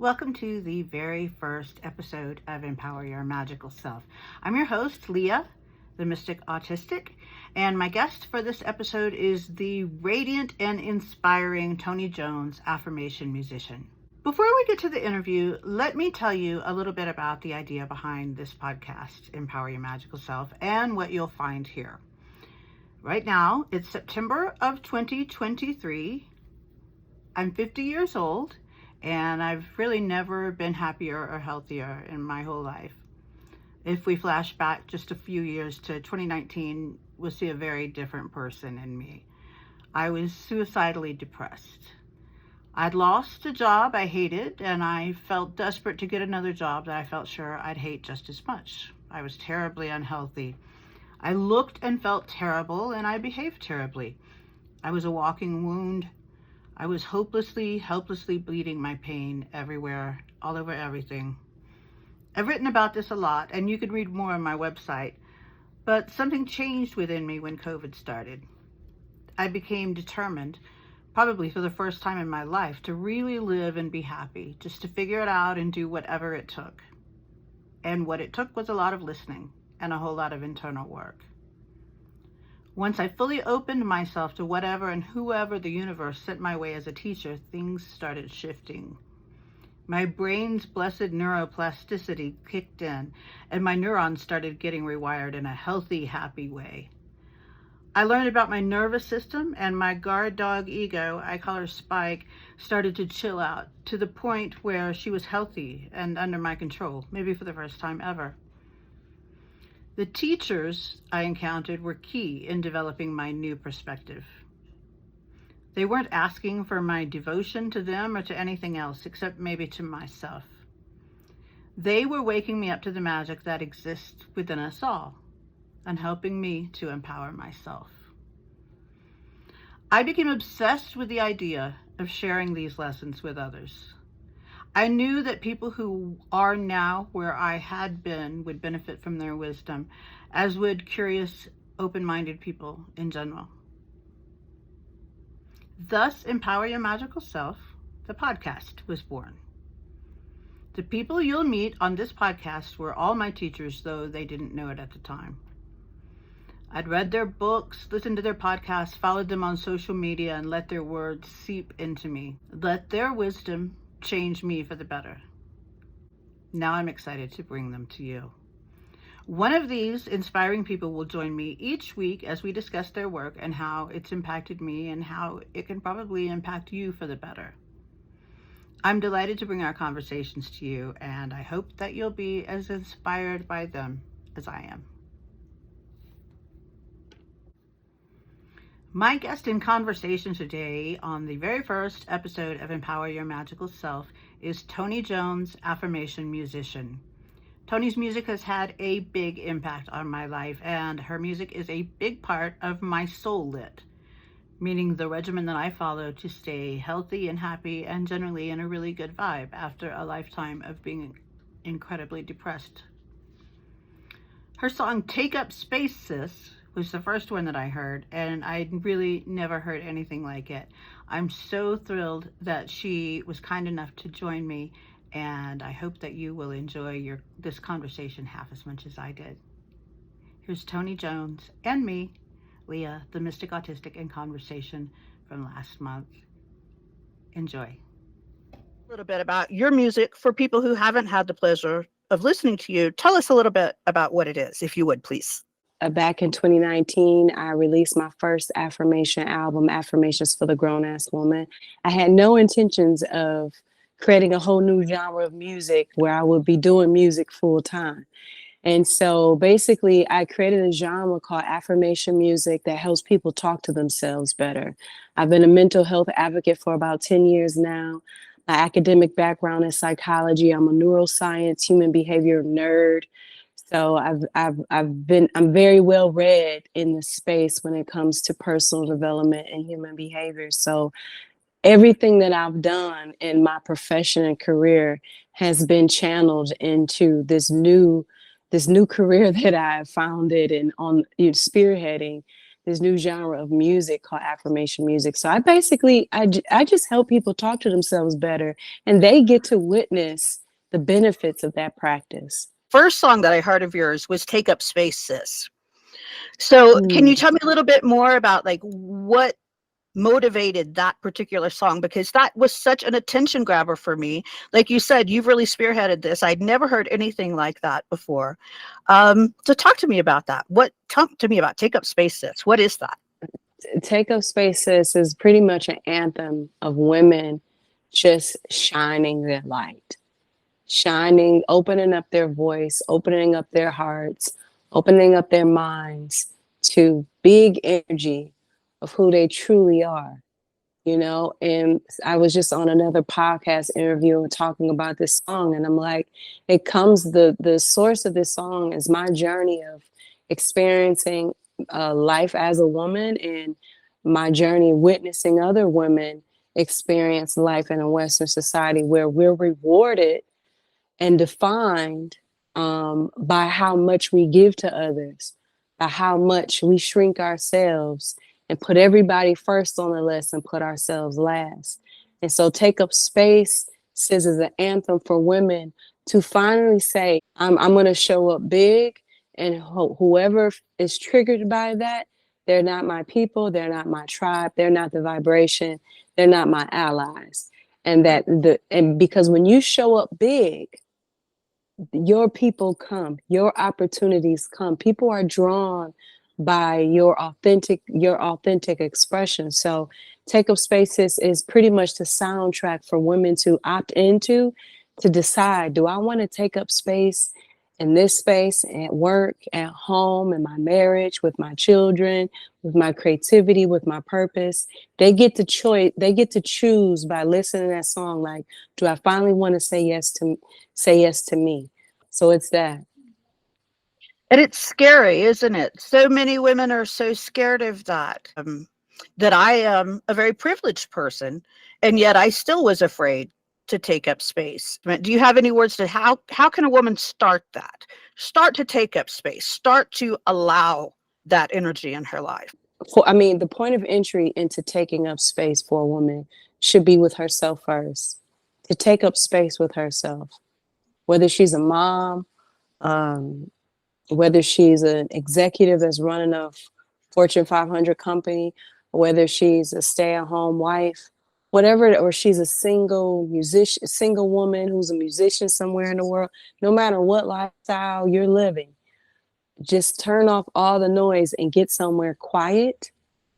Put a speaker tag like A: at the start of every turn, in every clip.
A: Welcome to the very first episode of Empower Your Magical Self. I'm your host, Leah, the Mystic Autistic, and my guest for this episode is the radiant and inspiring Toni Jones, Affirmation musician. Before we get to the interview, let me tell you a little bit about the idea behind this podcast, Empower Your Magical Self, and what you'll find here. Right now, it's September of 2023. I'm 50 years old, and I've really never been happier or healthier in my whole life. If we flash back just a few years to 2019, we'll see a very different person in me. I was suicidally depressed. I'd lost a job I hated, and I felt desperate to get another job that I felt sure I'd hate just as much. I was terribly unhealthy. I looked and felt terrible, and I behaved terribly. I was a walking wound. I was hopelessly, helplessly bleeding my pain everywhere, all over everything. I've written about this a lot, and you can read more on my website, but something changed within me when COVID started. I became determined, probably for the first time in my life, to really live and be happy, just to figure it out and do whatever it took. And what it took was a lot of listening and a whole lot of internal work. Once I fully opened myself to whatever and whoever the universe sent my way as a teacher, things started shifting. My brain's blessed neuroplasticity kicked in, and my neurons started getting rewired in a healthy, happy way. I learned about my nervous system, and my guard dog ego, I call her Spike, started to chill out to the point where she was healthy and under my control, maybe for the first time ever. The teachers I encountered were key in developing my new perspective. They weren't asking for my devotion to them or to anything else, except maybe to myself. They were waking me up to the magic that exists within us all and helping me to empower myself. I became obsessed with the idea of sharing these lessons with others. I knew that people who are now where I had been would benefit from their wisdom, as would curious, open-minded people in general. Thus, Empower Your Magical Self, the podcast, was born. The people you'll meet on this podcast were all my teachers, though they didn't know it at the time. I'd read their books, listened to their podcasts, followed them on social media, and let their words seep into me. Let their wisdom change me for the better. Now I'm excited to bring them to you. One of these inspiring people will join me each week as we discuss their work and how it's impacted me and how it can probably impact you for the better. I'm delighted to bring our conversations to you, and I hope that you'll be as inspired by them as I am. My guest in conversation today on the very first episode of Empower Your Magical Self is Toni Jones, Affirmation musician. Toni's music has had a big impact on my life, and her music is a big part of my soul lit, meaning the regimen that I follow to stay healthy and happy and generally in a really good vibe after a lifetime of being incredibly depressed. Her song Take Up Space Sis was the first one that I heard, and I really never heard anything like it. I'm so thrilled that she was kind enough to join me, and I hope that you will enjoy this conversation half as much as I did. Here's Toni Jones and me, Leah, the Mystic Autistic, in conversation from last month. Enjoy. A little bit about your music for people who haven't had the pleasure of listening to you. Tell us a little bit about what it is, if you would, please.
B: Back in 2019, I released my first affirmation album, Affirmations for the Grown-Ass Woman. I had no intentions of creating a whole new genre of music where I would be doing music full time. And so basically, I created a genre called affirmation music that helps people talk to themselves better. I've been a mental health advocate for about 10 years now. My academic background is psychology. I'm a neuroscience, human behavior nerd. So I'm very well read in the space when it comes to personal development and human behavior. So everything that I've done in my profession and career has been channeled into this new career that I founded and spearheading this new genre of music called affirmation music. So I basically, I just help people talk to themselves better, and they get to witness the benefits of that practice.
A: First song that I heard of yours was Take Up Space, Sis. So can you
B: Mm.
A: tell me a little bit more about like what motivated that particular song? Because that was such an attention grabber for me. Like you said, you've really spearheaded this. I'd never heard anything like that before. So talk to me about that. Talk to me about Take Up Space, Sis. What is that?
B: Take Up Spaces is pretty much an anthem of women just shining their light, shining, opening up their voice, opening up their hearts, opening up their minds to big energy of who they truly are. And I was just on another podcast interview and talking about this song, and I'm like, the source of this song is my journey of experiencing life as a woman, and my journey witnessing other women experience life in a Western society where we're rewarded and defined by how much we give to others, by how much we shrink ourselves and put everybody first on the list and put ourselves last. And so Take Up Space says is an anthem for women to finally say, I'm going to show up big, and whoever is triggered by that, they're not my people, they're not my tribe, they're not the vibration, they're not my allies. And because when you show up big, your people come, your opportunities come. People are drawn by your authentic expression. So Take Up Spaces is pretty much the soundtrack for women to opt into, to decide, do I want to take up space in this space, at work, at home, in my marriage, with my children, with my creativity, with my purpose? They get to choose by listening to that song, like, do I finally want to say yes to me? So it's that.
A: And it's scary, isn't it? So many women are so scared of that. That I am a very privileged person, and yet I still was afraid to take up space. Do you have any words to how can a woman start that? Start to take up space. Start to allow that energy in her life.
B: The point of entry into taking up space for a woman should be with herself first, to take up space with herself, whether she's a mom, um, whether she's an executive that's running a Fortune 500 company, whether she's a stay-at-home wife, whatever, or she's a single woman who's a musician somewhere in the world. No matter what lifestyle you're living, just turn off all the noise and get somewhere quiet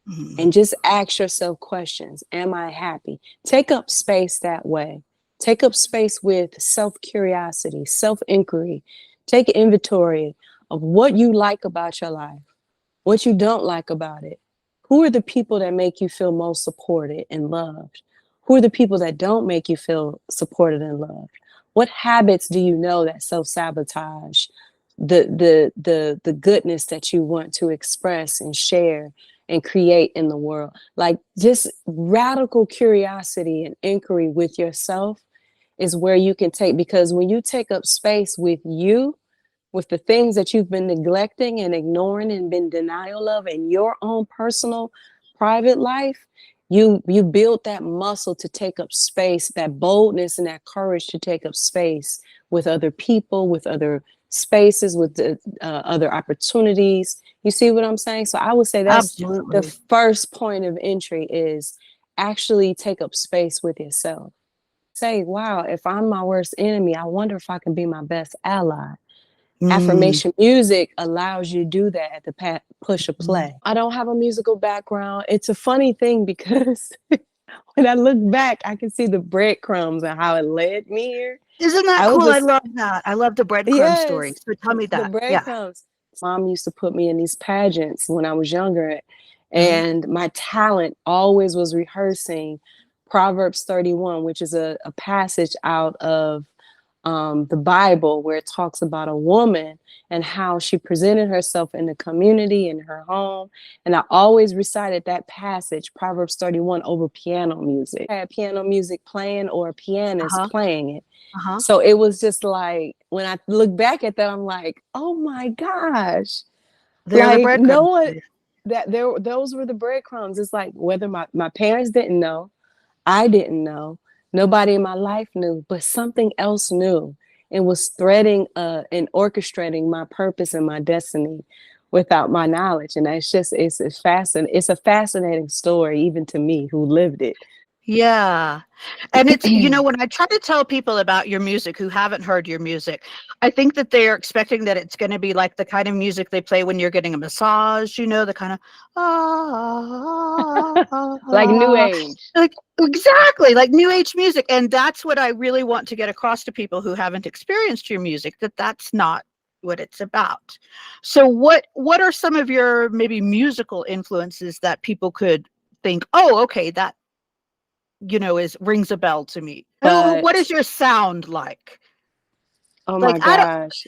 A: Mhm.
B: and just ask yourself questions. Am I happy? Take up space that way. Take up space with self-curiosity, self-inquiry. Take inventory of what you like about your life, what you don't like about it. Who are the people that make you feel most supported and loved? Who are the people that don't make you feel supported and loved? What habits do you know that self-sabotage the goodness that you want to express and share and create in the world? Like, just radical curiosity and inquiry with yourself is where you can take, because when you take up space with you, with the things that you've been neglecting and ignoring and been denial of in your own personal private life, you build that muscle to take up space, that boldness and that courage to take up space with other people, with other spaces, with the other opportunities. You see what I'm saying? So I would say that's the
A: Absolutely.
B: first point of entry, is actually take up space with yourself. Say, wow, if I'm my worst enemy, I wonder if I can be my best ally.
A: Mm.
B: Affirmation music allows you to do that at the push of
A: Mm.
B: play. I don't have a musical background. It's a funny thing because when I look back, I can see the breadcrumbs and how it led me here.
A: Isn't that
B: I was
A: cool? I
B: just,
A: love that. I love the breadcrumb story.
B: yes,
A: So tell me
B: the
A: that. Yeah.
B: breadcrumbs. Mom used to put me in these pageants when I was younger,
A: Mhm.
B: and my talent always was rehearsing Proverbs 31, which is a passage out of the Bible, where it talks about a woman and how she presented herself in the community, in her home. And I always recited that passage, Proverbs 31, over piano music. I had piano music playing or a pianist
A: Uh-huh.
B: playing it.
A: Uh-huh.
B: So it was just like, when I look back at that, I'm like, oh my gosh.
A: There are the
B: Like, no
A: breadcrumbs.
B: one, those were the breadcrumbs. It's like whether my parents didn't know, I didn't know, nobody in my life knew, but something else knew and was threading and orchestrating my purpose and my destiny without my knowledge. And that's just it's a fascinating story, even to me who lived it.
A: Yeah. And it's, when I try to tell people about your music who haven't heard your music, I think that they're expecting that it's going to be like the kind of music they play when you're getting a massage, the kind of,
B: Like new
A: ah,
B: age.
A: like exactly like new age music. And that's what I really want to get across to people who haven't experienced your music, that that's not what it's about. So what are some of your maybe musical influences that people could think, oh, okay, that is rings a bell to me. What
B: But
A: is your sound like?
B: oh
A: Like
B: my
A: I don't
B: gosh.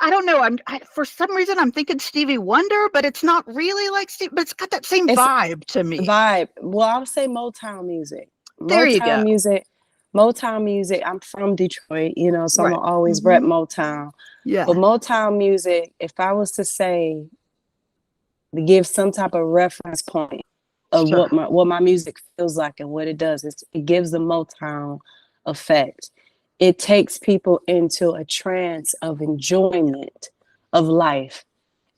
A: I don't know. For some reason I'm thinking Stevie Wonder, but it's not really like Steve. But it's got that same
B: It's
A: vibe to me.
B: vibe. Well, I would say Motown music.
A: There you
B: Motown
A: go.
B: music. Motown music. I'm from Detroit, so I'm
A: Right.
B: gonna always rep
A: Hmm.
B: Motown. But
A: Yeah.
B: Motown music, if I was to say, to give some type of reference point of
A: Sure.
B: what my music feels like and what it does, it gives the Motown effect. It takes people into a trance of enjoyment of life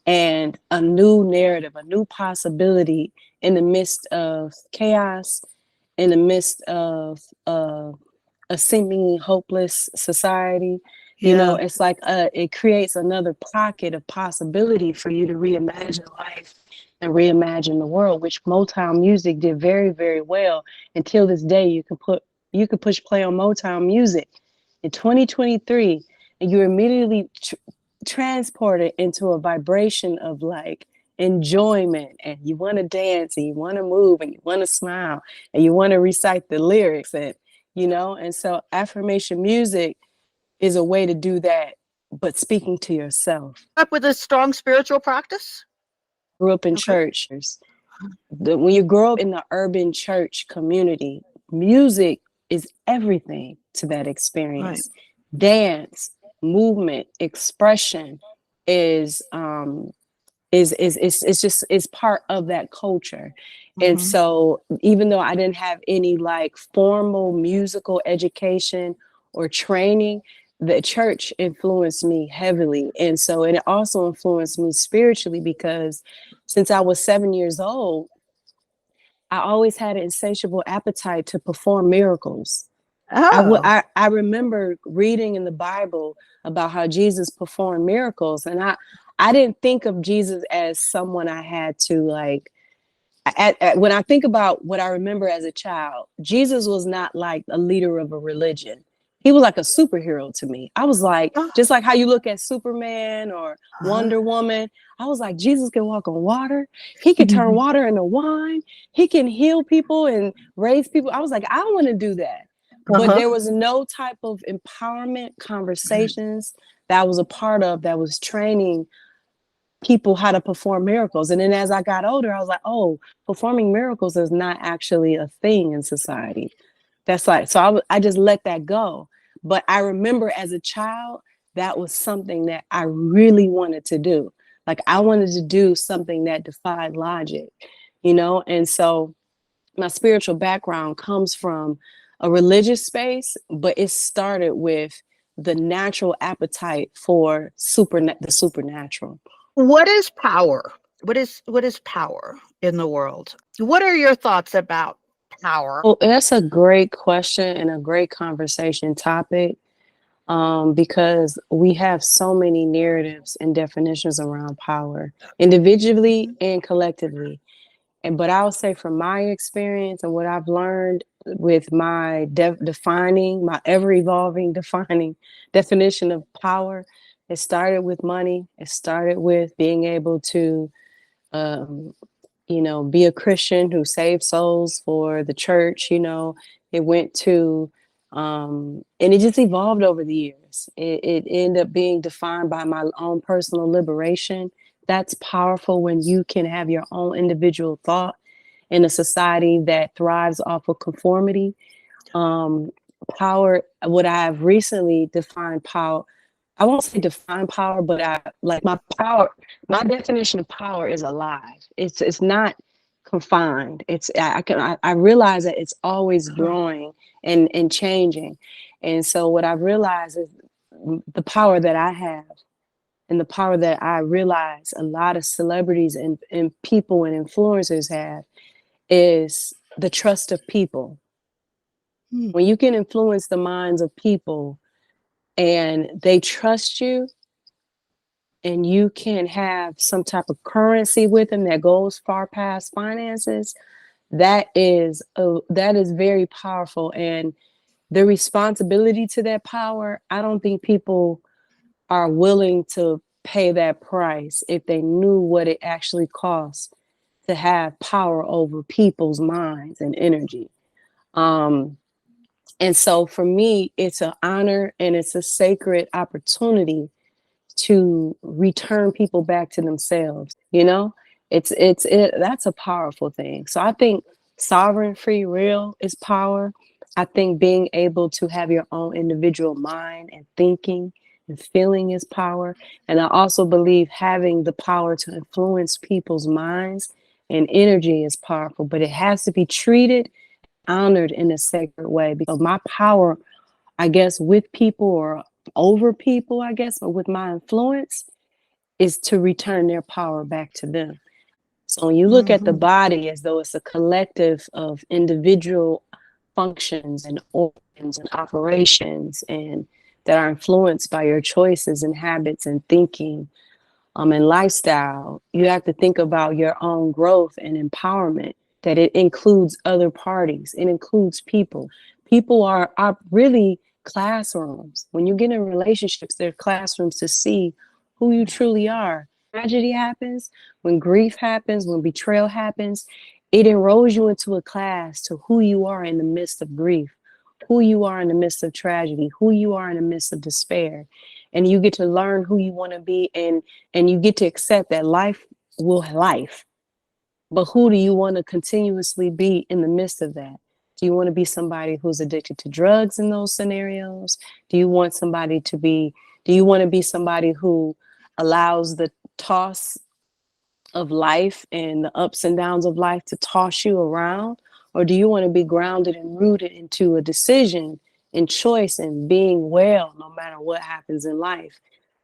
B: and a new narrative, a new possibility in the midst of chaos, in the midst of a seemingly hopeless society.
A: Yeah.
B: It's like it creates another pocket of possibility for you to reimagine life and reimagine the world, which Motown music did very, very well. Until this day, you can push play on Motown music in 2023, and you're immediately transported into a vibration of like enjoyment, and you want to dance and you want to move and you want to smile and you want to recite the lyrics, and so affirmation music is a way to do that, but speaking to yourself.
A: Up with a strong spiritual practice.
B: Grew up in
A: Okay.
B: church. When you grow up in the urban church community, music is everything to that
A: Right.
B: experience. Dance, movement, expression is is just is part of that culture. And
A: Hmm.
B: so even though I didn't have any like formal musical education or training, the church influenced me heavily. And so it also influenced me spiritually, because since I was 7 years old, I always had an insatiable appetite to perform miracles.
A: Oh.
B: I remember reading in the Bible about how Jesus performed miracles, and I didn't think of Jesus as someone I had to like. When I think about what I remember as a child, Jesus was not like a leader of a religion. He was like a superhero to me. I was like,
A: Oh.
B: just like how you look at Superman or
A: Uh-huh.
B: Wonder Woman. I was like, Jesus can walk on water. He can turn water into wine. He can heal people and raise people. I was like, I want to do that. But
A: Uh-huh.
B: there was no type of empowerment conversations that I was a part of that was training people how to perform miracles. And then as I got older, I was like, oh, performing miracles is not actually a thing in society. That's like, so I just let that go. But I remember as a child, that was something that I really wanted to do. Like I wanted to do something that defied logic, And so my spiritual background comes from a religious space, but it started with the natural appetite for the supernatural.
A: What is power? What is power in the world? What are your thoughts about power?
B: Well, that's a great question and a great conversation topic, because we have so many narratives and definitions around power, individually
A: Mhm.
B: and collectively. But I'll say from my experience and what I've learned with my defining, my ever evolving defining definition of power, it started with money. It started with being able to um, be a Christian who saved souls for the church. It went to, and it just evolved over the years. It ended up being defined by my own personal liberation. That's powerful when you can have your own individual thought in a society that thrives off of conformity. Um, Power, what I have recently defined I won't say define power, but I like my power. My definition of power is alive. It's not confined. I realize that it's always growing and changing. And so what I've realized is the power that I have and the power that I realize a lot of celebrities and people and influencers have is the trust of people. When you can influence the minds of people and they trust you, and you can have some type of currency with them that goes far past finances, that is very powerful. And the responsibility to that power, I don't think people are willing to pay that price if they knew what it actually costs to have power over people's minds and energy. Um, and so for me, it's an honor and it's a sacred opportunity to return people back to themselves. That's a powerful thing. So I think sovereign free will is power. I think being able to have your own individual mind and thinking and feeling is power. And I also believe having the power to influence people's minds and energy is powerful, but it has to be treated, honored in a sacred way, because my power, I guess, with people or over people, I guess, or with my influence, is to return their power back to them. So when you look at the body as though it's a collective of individual functions and organs and operations and that are influenced by your choices and habits and thinking and lifestyle, you have to think about your own growth and empowerment, that it includes other parties, it includes people. People are really classrooms. When you get in relationships, they're classrooms to see who you truly are. Tragedy happens, when grief happens, when betrayal happens, it enrolls you into a class to who you are in the midst of grief, who you are in the midst of tragedy, who you are in the midst of despair. And you get to learn who you want to be, and you get to accept that life will life. But who do you want to continuously be in the midst of that? Do you want to be somebody who's addicted to drugs in those scenarios? Do you want do you want to be somebody who allows the toss of life and the ups and downs of life to toss you around? Or do you want to be grounded and rooted into a decision and choice and being well no matter what happens in life,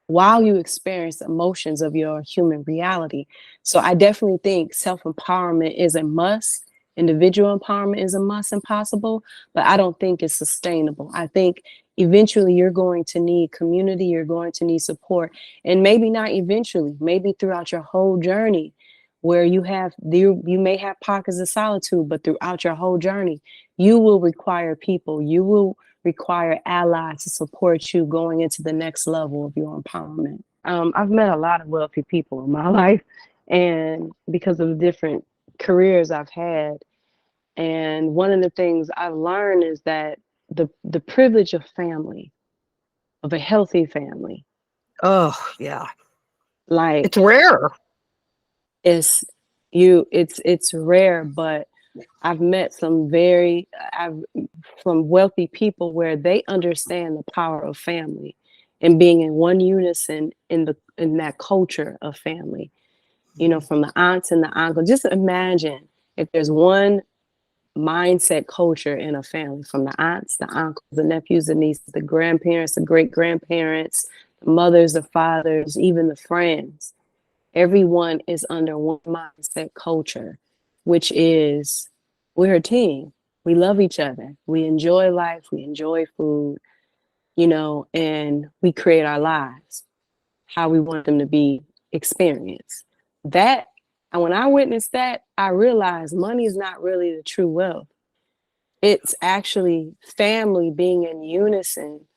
B: while you experience the emotions of your human reality? So I definitely think self-empowerment is a must. Individual empowerment is a must and possible, but I don't think it's sustainable. I think eventually you're going to need community, you're going to need support, and maybe not eventually, maybe throughout your whole journey, where you may have pockets of solitude, but throughout your whole journey, you will require people, you will require allies to support you going into the next level of your empowerment. I've met a lot of wealthy people in my life, and because of the different careers I've had. And one of the things I've learned is that the privilege of family, of a healthy family,
A: Oh, yeah. It's
B: like
A: rare.
B: it's it's rare, but I've met from wealthy people where they understand the power of family and being in one unison in that culture of family. From the aunts and the uncles. Just imagine if there's one mindset culture in a family, from the aunts, the uncles, the nephews, the nieces, the grandparents, the great grandparents, the mothers, the fathers, even the friends. Everyone is under one mindset culture, which is we're a team. We love each other. We enjoy life. We enjoy food, and we create our lives how we want them to be experienced. That, and when I witnessed that, I realized money is not really the true wealth. It's actually family being in unison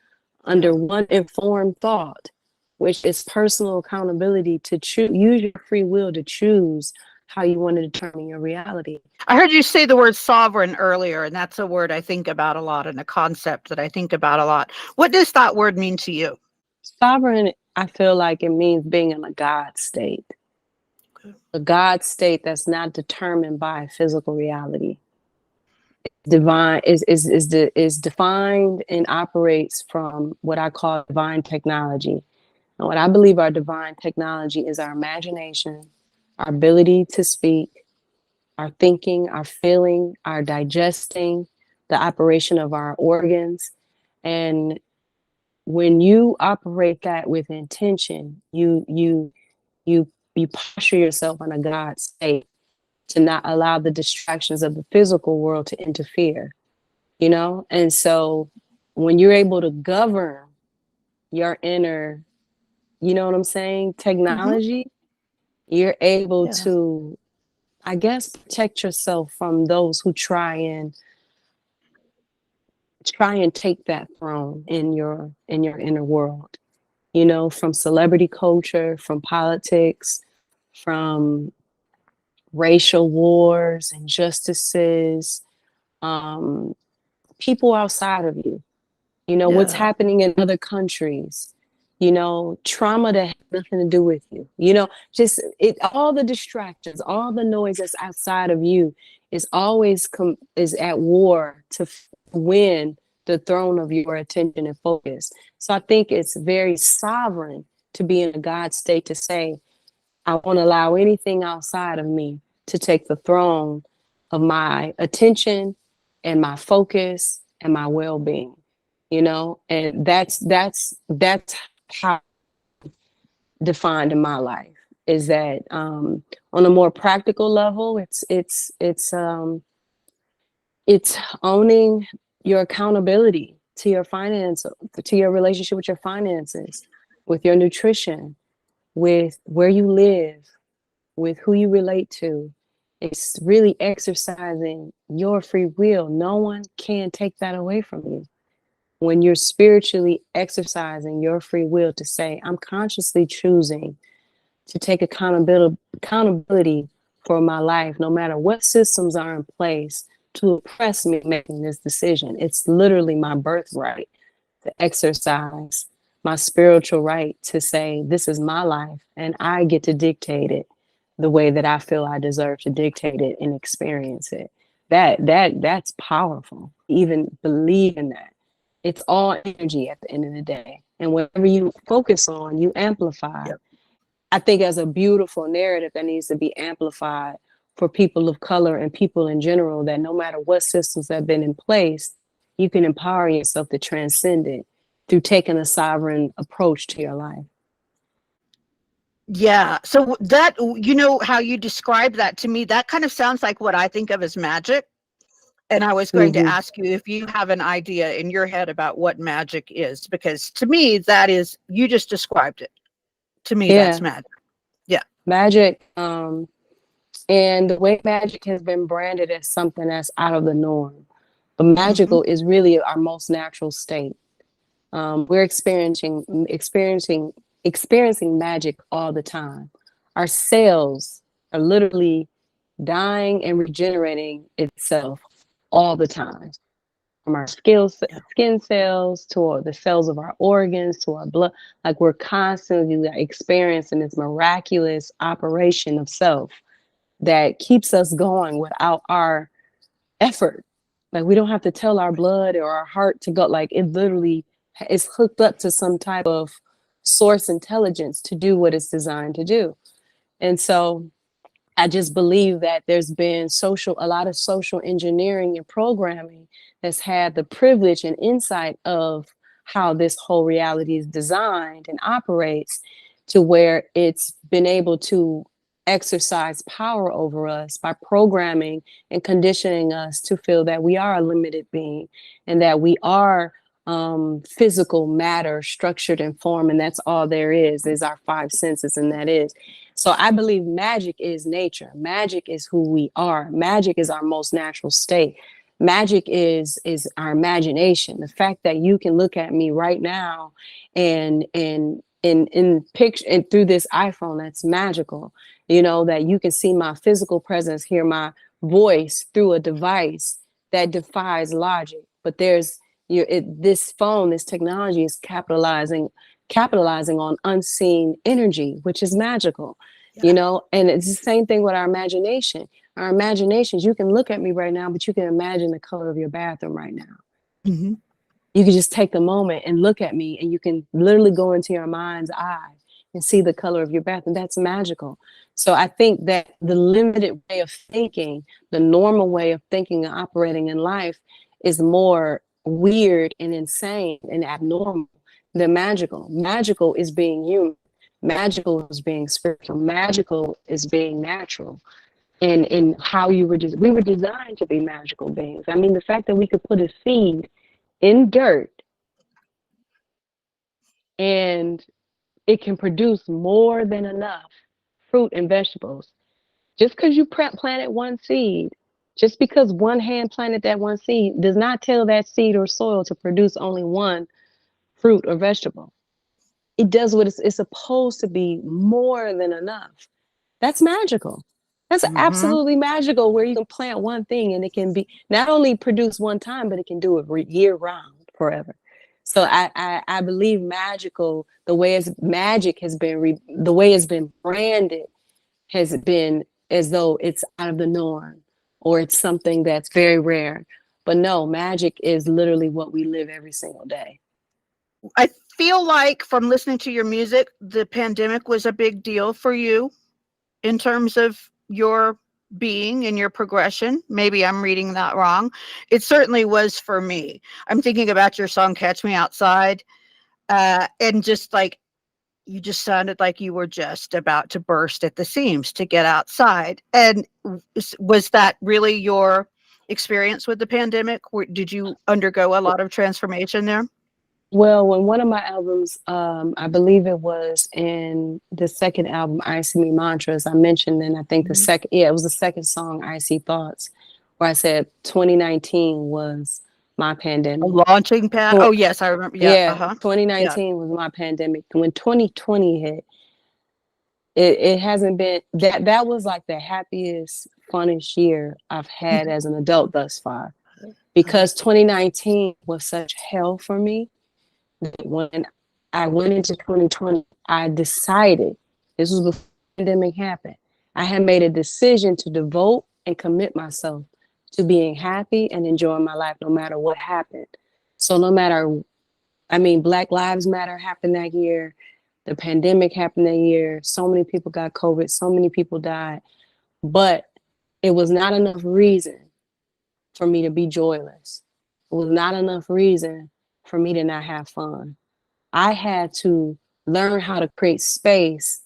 B: under one informed thought, which is personal accountability to use your free will to choose how you want to determine your reality.
A: I heard you say the word sovereign earlier, and that's a word I think about a lot and a concept that I think about a lot. What does that word mean to you?
B: Sovereign, I feel like it means being in a God state. A God state that's not determined by physical reality. divine is defined and operates from what I call divine technology. And what I believe our divine technology is our imagination, our ability to speak, our thinking, our feeling, our digesting, the operation of our organs. And when you operate that with intention, you posture yourself in a God state to not allow the distractions of the physical world to interfere, you know? And so when you're able to govern your inner, you know what I'm saying,
A: Mm-hmm.
B: technology, you're able
A: Yeah.
B: to, I guess, protect yourself from those who try and take that throne in your inner world, you know, from celebrity culture, from politics, from racial wars, injustices, um, people outside of you, you know, what's
A: Yeah.
B: happening in other countries, you know, trauma that has nothing to do with you, you know, just it, all the distractions, all the noise that's outside of you is always is at war to win the throne of your attention and focus. So I think it's very sovereign to be in a God state to say, I won't allow anything outside of me to take the throne of my attention and my focus and my well-being, you know, and that's how defined in my life is that on a more practical level, it's owning your accountability to your finance, to your relationship with your finances, with your nutrition, with where you live, with who you relate to. It's really exercising your free will. No one can take that away from you. When you're spiritually exercising your free will to say, I'm consciously choosing to take accountability for my life, no matter what systems are in place to oppress me making this decision. It's literally my birthright to exercise my spiritual right to say, this is my life and I get to dictate it the way that I feel I deserve to dictate it and experience it. That's powerful. Even believe in that. It's all energy at the end of the day. And whatever you focus on, you amplify.
A: Yep.
B: I think as a beautiful narrative that needs to be amplified for people of color and people in general, that no matter what systems have been in place, you can empower yourself to transcend it through taking a sovereign approach to your life.
A: Yeah. So that, you know, how you describe that to me, that kind of sounds like what I think of as magic. And I was going to
B: Mm-hmm.
A: ask you if you have an idea in your head about what magic is, because to me, that is, you just described it. To me, that's
B: Yeah,
A: magic. Yeah.
B: magic. And the way magic has been branded as something that's out of the norm, but
A: Hmm.
B: magical is really our most natural state. We're experiencing magic all the time. Our cells are literally dying and regenerating itself all the time, from our
A: Yeah.
B: skin cells to the cells of our organs to our blood. Like we're constantly experiencing this miraculous operation of self that keeps us going without our effort. Like we don't have to tell our blood or our heart to go. Like it literally is hooked up to some type of source intelligence to do what it's designed to do. And so I just believe that there's been a lot of social engineering and programming that's had the privilege and insight of how this whole reality is designed and operates to where it's been able to exercise power over us by programming and conditioning us to feel that we are a limited being and that we are physical matter structured in form, and that's all there is our five senses, and that is. So I believe magic is nature. Magic is who we are. Magic is our most natural state. Magic is our imagination. The fact that you can look at me right now and in picture and through this iPhone, that's magical. You know, that you can see my physical presence, hear my voice through a device that defies logic. But this phone, this technology is capitalizing on unseen energy, which is magical, you
A: Yeah.
B: know. And it's the same thing with our imagination. Our imaginations, you can look at me right now, but you can imagine the color of your bathroom right now.
A: Mm-hmm.
B: You can just take a moment and look at me, and you can literally go into your mind's eye and see the color of your bathroom. That's magical. So I think that the limited way of thinking, the normal way of thinking and operating in life is more weird and insane and abnormal than magical. Magical is being human. Magical is being spiritual. Magical is being natural. And in how we were designed to be magical beings. I mean, the fact that we could put a seed in dirt and it can produce more than enough fruit and vegetables. Just because you planted one seed, just because one hand planted that one seed, does not tell that seed or soil to produce only one fruit or vegetable. It does what it's supposed to be, more than enough. That's magical. That's
A: Mm-hmm.
B: absolutely magical, where you can plant one thing and it can be not only produce one time, but it can do it year round, forever. So I believe magical, the way it's magic has been the way it's been branded has been as though it's out of the norm or it's something that's very rare. But no, magic is literally what we live every single day.
A: I feel like from listening to your music, the pandemic was a big deal for you in terms of your being and your progression. Maybe I'm reading that wrong. It certainly was for me. I'm thinking about your song Catch Me Outside, and just like you just sounded like you were just about to burst at the seams to get outside. And was that really your experience with the pandemic? Did you undergo a lot of transformation there?
B: Well, when one of my albums, I believe it was in the second album, I See Me Mantras, I mentioned, and I think the
A: Mhm.
B: second, yeah, it was the second song, I See Thoughts, where I said 2019 was my
A: A
B: pandemic.
A: launching pad. Oh yes, I remember. Yeah.
B: Yeah,
A: Uh-huh. Yeah.
B: 2019 was my pandemic. When 2020 hit, it hasn't been that was like the happiest, funnest year I've had as an adult thus far.
A: Uh-huh.
B: Because 2019 was such hell for me. When I went into 2020, I decided, this was before the pandemic happened, I had made a decision to devote and commit myself to being happy and enjoying my life no matter what happened. So no matter, I mean, Black Lives Matter happened that year. The pandemic happened that year. So many people got COVID. So many people died. But it was not enough reason for me to be joyless. It was not enough reason for me to not have fun. I had to learn how to create space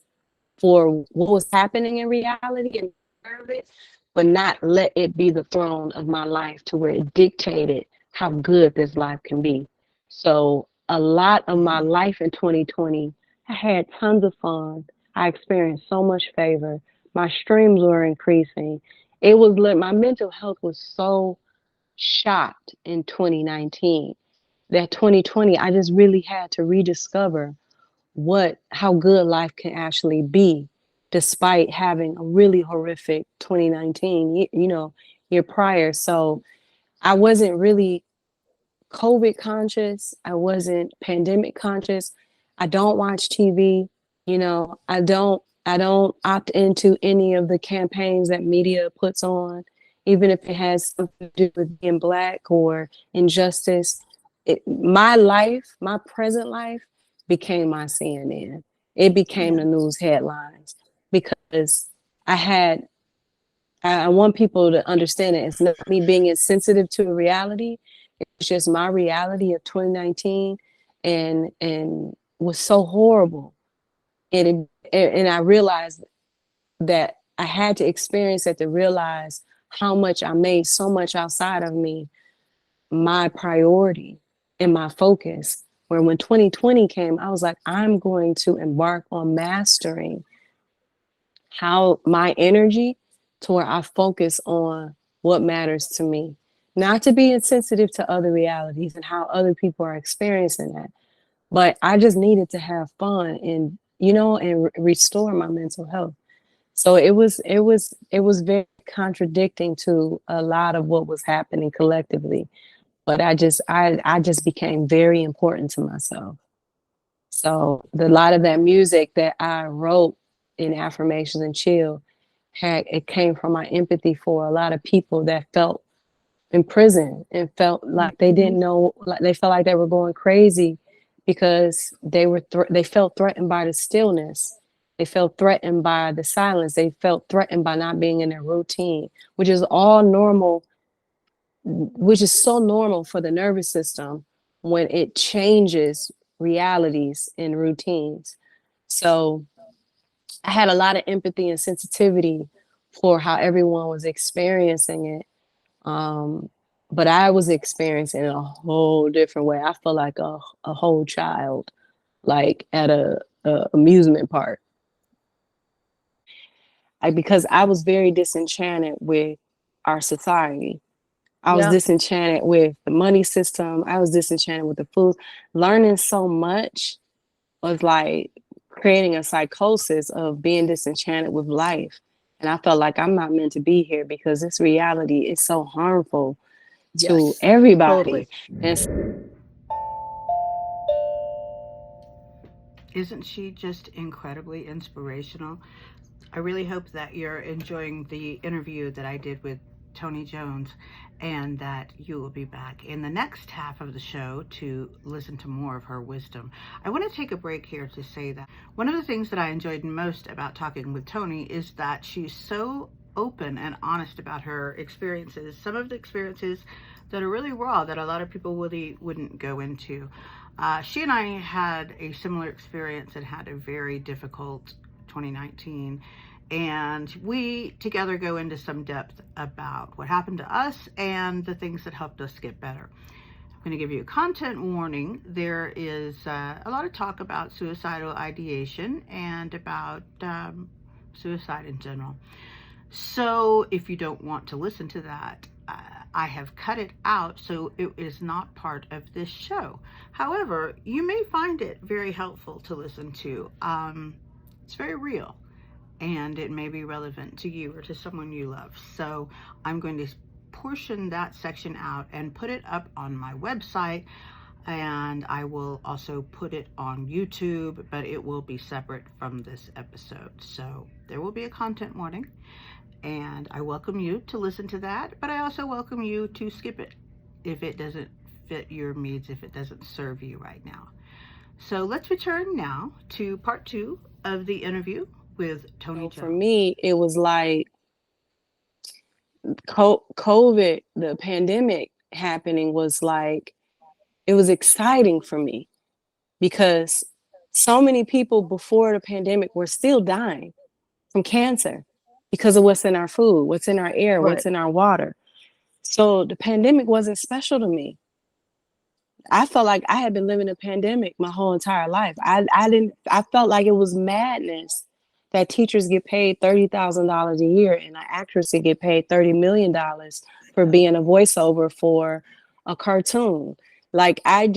B: for what was happening in reality and observe it, but not let it be the throne of my life to where it dictated how good this life can be. So a lot of my
A: Mhm.
B: life in 2020, I had tons of fun. I experienced so much favor. My streams were increasing. It was my mental health was so shot in 2019 that 2020 I just really had to rediscover how good life can actually be despite having a really horrific 2019 year prior. So I wasn't really COVID conscious. I wasn't pandemic conscious. I don't watch TV. I don't opt into any of the campaigns that media puts on, even if it has something to do with being black or injustice. My life, my present life, became my CNN. It became
A: Yeah.
B: the news headlines because I had. I want people to understand it. It's not me being insensitive to a reality. It's just my reality of 2019, and was so horrible. And I realized that I had to experience it to realize how much I made so much outside of me my priority and my focus. Where when 2020 came, I was like, I'm going to embark on mastering how my energy to where I focus on what matters to me, not to be insensitive to other realities and how other people are experiencing that. But I just needed to have fun and restore my mental health. So it was very contradicting to a lot of what was happening collectively. But I just became very important to myself. So a lot of that music that I wrote in Affirmations and Chill it came from my empathy for a lot of people that felt in prison and felt like they
A: Mhm.
B: didn't know, like they felt like they were going crazy because they felt threatened by the stillness. They felt threatened by the silence. They felt threatened by not being in their routine, which is all normal, which is so normal for the nervous system when it changes realities and routines. So I had a lot of empathy and sensitivity for how everyone was experiencing it. Um, but I was experiencing it a whole different way. I felt like a whole child, like at a amusement park. Because I was very disenchanted with our society. I was
A: Yeah.
B: disenchanted with the money system. I was disenchanted with the food. Learning so much was like creating a psychosis of being disenchanted with life. And I felt like I'm not meant to be here because this reality is so harmful to
A: Yes.
B: everybody.
A: Totally.
B: And
A: Isn't she just incredibly inspirational? I really hope that you're enjoying the interview that I did with Toni Jones and that you will be back in the next half of the show to listen to more of her wisdom. I want to take a break here to say that one of the things that I enjoyed most about talking with Toni is that she's so open and honest about her experiences, some of the experiences that are really raw that a lot of people really wouldn't go into. She and I had a similar experience and had a very difficult 2019. And we together go into some depth about what happened to us and the things that helped us get better. I'm going to give you a content warning. There is a lot of talk about suicidal ideation and about suicide in general. So if you don't want to listen to that, I have cut it out so it is not part of this show. However, you may find it very helpful to listen to. It's very real and it may be relevant to you or to someone you love. So I'm going to portion that section out and put it up on my website, and I will also put it on YouTube, but it will be separate from this episode. So there will be a content warning, and I welcome you to listen to that, but I also welcome you to skip it if it doesn't fit your needs, if it doesn't serve you right now. So let's return now to part two of the interview with Toni
B: so for
A: Jones.
B: me, it was like COVID, the pandemic happening was like, it was exciting for me because so many people before the pandemic were still dying from cancer because of what's in our food, what's in our air,
A: Right.
B: what's in our water. So the pandemic wasn't special to me. I felt like I had been living a pandemic my whole entire life. I felt like it was madness that teachers get paid $30,000 a year and an actress to get paid $30 million for being a voiceover for a cartoon. Like I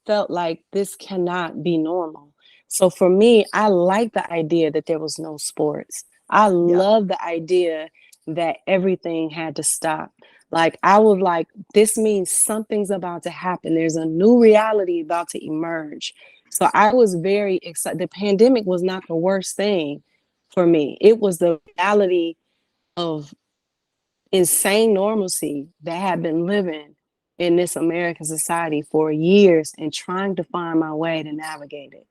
B: felt like this cannot be normal. So for me, I like the idea that there was no sports. I
A: Yeah.
B: love the idea that everything had to stop. Like I was like, this means something's about to happen. There's a new reality about to emerge. So I was very excited. The pandemic was not the worst thing for me. It was the reality of insane normalcy that had been living in this American society for years and trying to find my way to navigate it.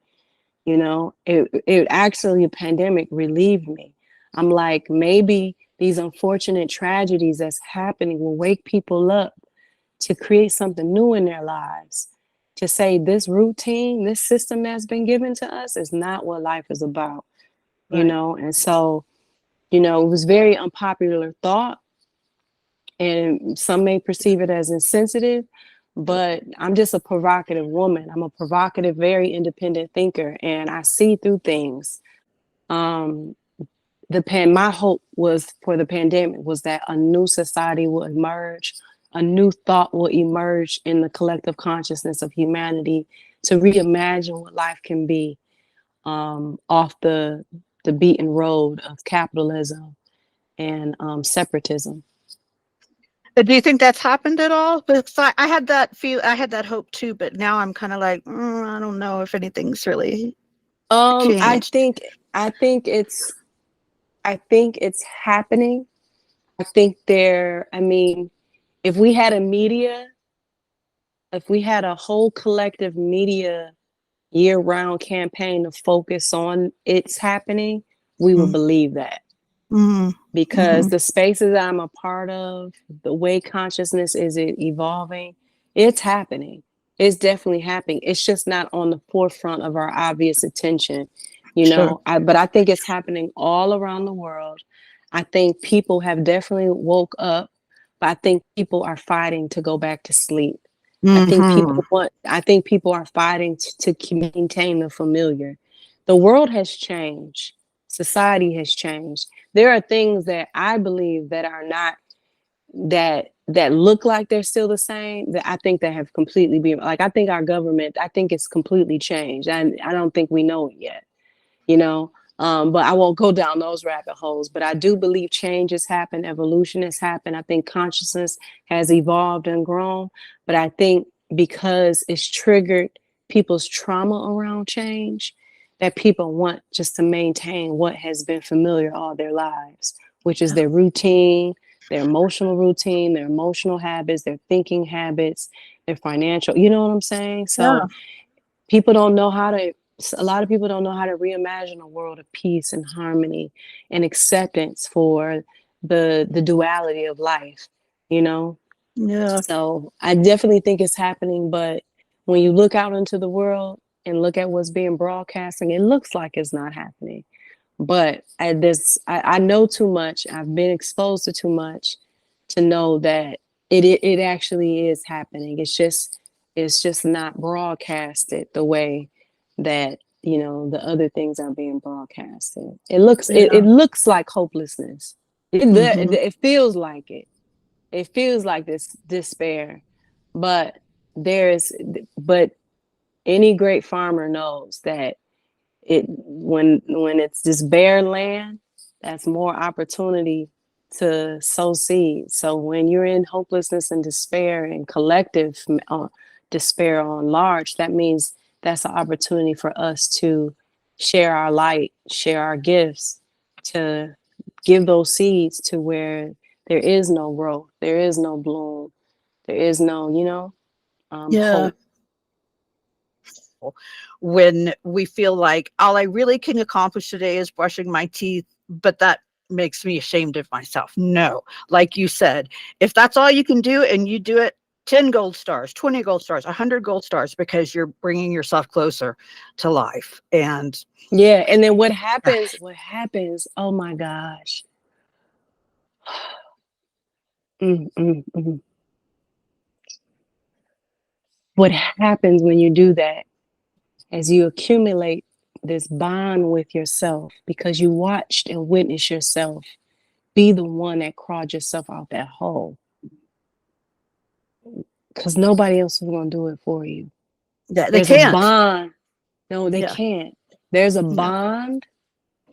B: You know, it actually, a pandemic relieved me. I'm like, maybe these unfortunate tragedies that's happening will wake people up to create something new in their lives, to say this routine, this system that's been given to us is not what life is about, you
A: Right.
B: know? And so, you know, it was very unpopular thought, and some may perceive it as insensitive, but I'm just a provocative woman. I'm a provocative, very independent thinker, and I see through things. Um, my hope was for the pandemic was that a new society will emerge, a new thought will emerge in the collective consciousness of humanity to reimagine what life can be, off the beaten road of capitalism and separatism.
A: Do you think that's happened at all? Because I had that I had that hope too, but now I'm kind of like, I don't know if anything's really
B: Um, I
A: changed.
B: think I think it's I think it's happening. I think I mean, if we had a media, if we had a whole collective media year-round campaign to focus on it's happening, we would believe that.
A: Mm-hmm.
B: Because the spaces I'm a part of, the way consciousness is evolving, it's happening. It's definitely happening. It's just not on the forefront of our obvious attention, you
A: Sure.
B: know. But I think it's happening all around the world. I think people have definitely woke up, but I think people are fighting to go back to sleep.
A: Mm-hmm.
B: I think people are fighting to maintain the familiar. The world has changed. Society has changed. There are things that I believe that are not that look like they're still the same, that I think that have completely been, like, I think our government, I think it's completely changed. I don't think we know it yet, you know. But I won't go down those rabbit holes. But I do believe change has happened, evolution has happened. I think consciousness has evolved and grown. But I think because it's triggered people's trauma around change, that people want just to maintain what has been familiar all their lives, which is
A: Yeah.
B: their routine, their emotional routine, their emotional habits, their thinking habits, their financial, you know what I'm saying?
A: Yeah.
B: So people don't know how to a lot of people don't know how to reimagine a world of peace and harmony and acceptance for the duality of life, you know.
A: Yeah.
B: So I definitely think it's happening, but when you look out into the world and look at what's being broadcasting, it looks like it's not happening. But I know too much. I've been exposed to too much to know that it actually is happening. It's just not broadcasted the way that, you know, the other things are being broadcasted.
A: Yeah.
B: It looks like hopelessness.
A: Mm-hmm.
B: It feels like it. It feels like this despair, but there's but any great farmer knows that when it's this bare land, that's more opportunity to sow seeds. So when you're in hopelessness and despair and collective despair on large, that means that's an opportunity for us to share our light, share our gifts, to give those seeds to where there is no growth, there is no bloom, there is no, you know,
A: Yeah.
B: hope.
A: When we feel like all I really can accomplish today is brushing my teeth, but that makes me ashamed of myself. No, like you said, if that's all you can do and you do it 10 gold stars, 20 gold stars, 100 gold stars, because you're bringing yourself closer to life. And
B: Yeah, and then what happens? What happens? Oh my gosh. Mm, mm, mm. What happens when you do that as you accumulate this bond with yourself because you watched and witnessed yourself be the one that crawled yourself out that hole because nobody else is going to do it for you.
A: yeah, they
B: There's a
A: can't.
B: bond. No, they
A: Yeah.
B: can't. There's a
A: No.
B: bond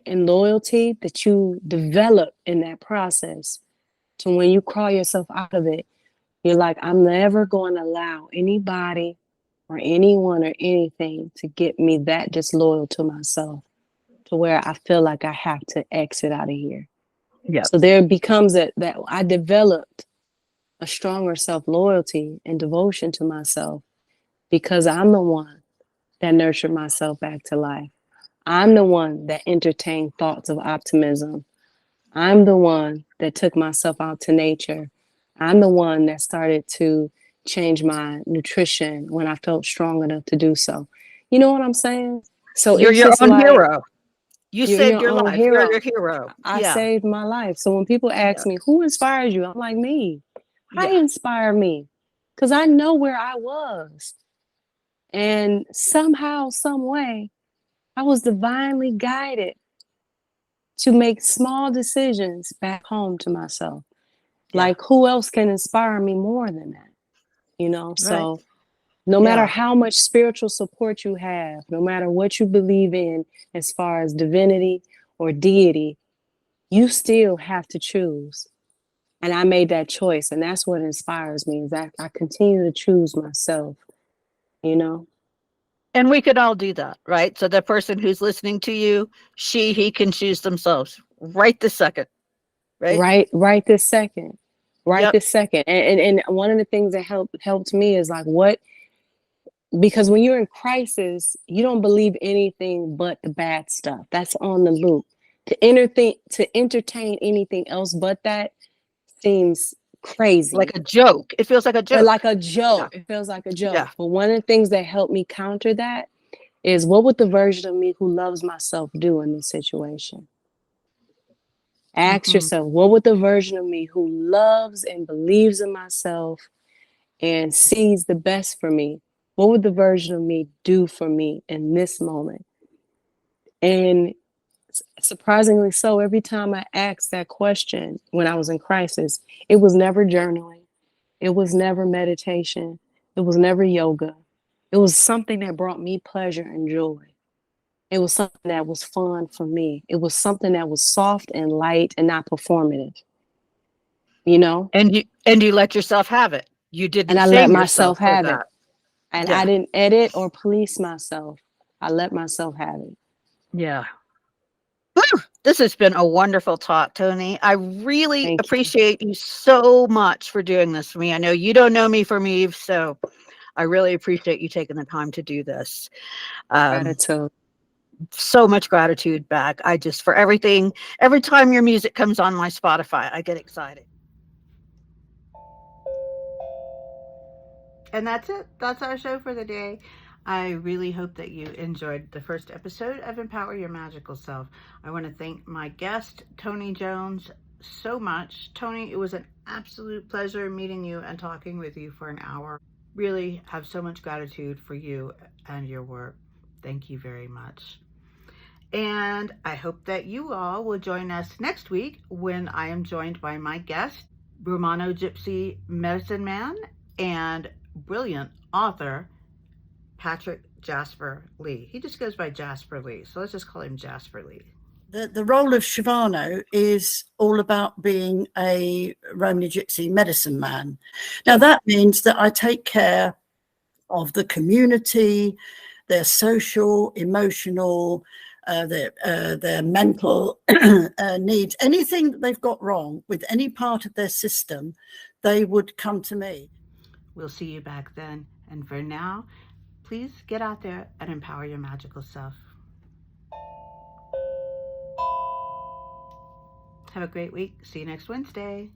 B: and loyalty that you develop in that process to when you crawl yourself out of it. You're like, I'm never going to allow anybody or anyone or anything to get me that disloyal to myself to where I feel like I have to exit out of here.
A: Yeah.
B: So there becomes that I developed a stronger self-loyalty and devotion to myself because I'm the one that nurtured myself back to life. I'm the one that entertained thoughts of optimism. I'm the one that took myself out to nature. I'm the one that started to change my nutrition when I felt strong enough to do so. You know what I'm saying? So
A: You're
B: it's
A: your
B: just
A: own
B: like
A: hero. You
B: you're
A: saved
B: your
A: your
B: own
A: life. You're your
B: hero.
A: hero.
B: I
A: Yeah.
B: saved my life. So when people
A: Yeah.
B: ask me, who inspires you? I'm like, me. I
A: Yeah.
B: inspire me because I know where I was. And somehow, some way, I was divinely guided to make small decisions back home to myself.
A: Yeah.
B: Like, who else can inspire me more than that? You know,
A: Right.
B: so no matter
A: Yeah.
B: how much spiritual support you have, no matter what you believe in as far as divinity or deity, you still have to choose. And I made that choice. And that's what inspires me is that I continue to choose myself, you know?
A: And we could all do that, right? So the person who's listening to you, he can choose themselves. right this second, right?
B: Right this second. Right
A: Yep.
B: this second. And one of the things that helped me is like what, because when you're in crisis, you don't believe anything but the bad stuff. That's on the loop. To entertain anything else but that seems
A: Like
B: crazy.
A: a joke. It feels like a
B: Like
A: joke.
B: a
A: Yeah.
B: joke. It feels like a
A: Yeah.
B: joke. But one of the things that helped me counter that is what would the version of me who loves myself do in this situation? Ask
A: Hmm.
B: yourself, what would the version of me who loves and believes in myself and sees the best for me, what would the version of me do for me in this moment? And surprisingly so, every time I asked that question when I was in crisis, it was never journaling. It was never meditation. It was never yoga. It was something that brought me pleasure and joy. It was something that was fun for me. It was something that was soft and light and not performative, you know?
A: And you let yourself have it. You
B: And
A: didn't
B: I let
A: shame yourself
B: myself
A: for
B: have it.
A: that.
B: And I
A: Yeah.
B: didn't edit or police myself. I let myself have it.
A: Yeah. Whew! This has been a wonderful talk, Toni. I really
B: Thank you.
A: appreciate you so much for doing this for me. I know you don't know me from Eve, so I really appreciate you taking the time to do this. Um,
B: Gratitude.
A: so much gratitude back. I just, for everything, every time your music comes on my Spotify, I get excited. And that's it. That's our show for the day. I really hope that you enjoyed the first episode of Empower Your Magical Self. I want to thank my guest, Toni Jones, so much. Toni, it was an absolute pleasure meeting you and talking with you for an hour. Really have so much gratitude for you and your work. Thank you very much. And I hope that you all will join us next week when I am joined by my guest, Romano Gypsy medicine man and brilliant author, Patrick Jasper Lee. He just goes by Jasper Lee, so let's just call him Jasper Lee.
C: The role of Shivano is all about being a Romany Gypsy medicine man. Now, that means that I take care of the community, their social, emotional, their mental needs. Anything that they've got wrong with any part of their system, they would come to me.
A: We'll see you back then. And for now, please get out there and empower your magical self. Have a great week. See you next Wednesday.